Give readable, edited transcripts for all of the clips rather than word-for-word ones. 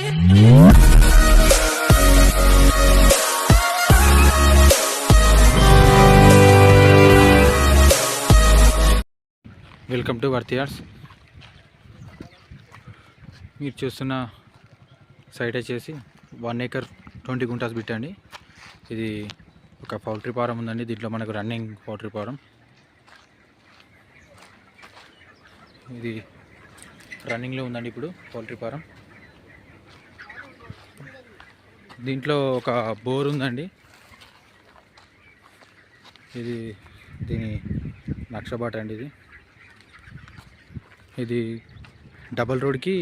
Welcome to వర్తియార్స్. మీరు చూస్తున్న site వచ్చేసి 1 acre 20 గుంటాస్ బిట్ అండి. ఇది ఒక పౌల్ట్రీ ఫారం ఉందండి. దీంట్లో మనకు రన్నింగ్ పౌల్ట్రీ ఫారం. ఇది రన్నింగ్లో ఉందండి ఇప్పుడు పౌల్ట్రీ ఫారం. దీంట్లో ఒక బోర్ ఉందండి. ఇది దీని నక్షబాట అండి. ఇది డబల్ రోడ్కి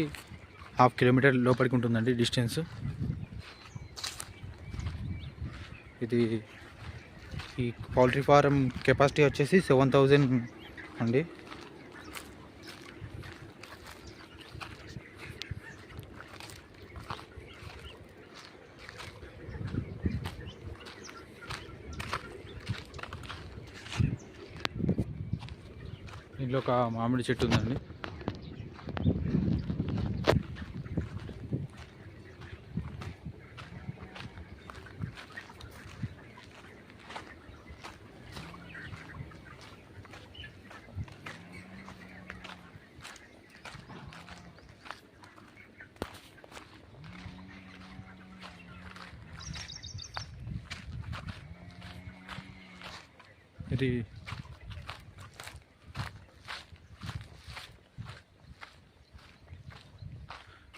1/2 కిలోమీటర్ లోపలికి ఉంటుందండి డిస్టెన్స్. ఇది ఈ పౌల్ట్రీ ఫారం కెపాసిటీ వచ్చేసి 7000 అండి. దీంట్లో ఒక మామిడి చెట్టు ఉందండి.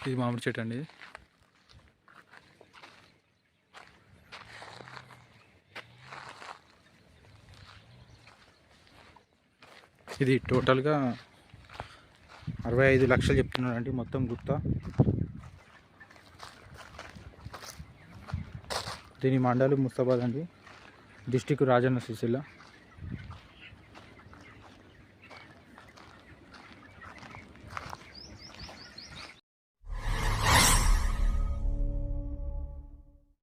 ఇది మామిడి చెట్టు అండి. ఇది టోటల్గా 65 లక్షలు చెప్తున్నారండి మొత్తం గుత్త. దీని మండలం ముస్తాబాద్ అండి, డిస్టిక్ రాజన్న సిరిసిల్ల.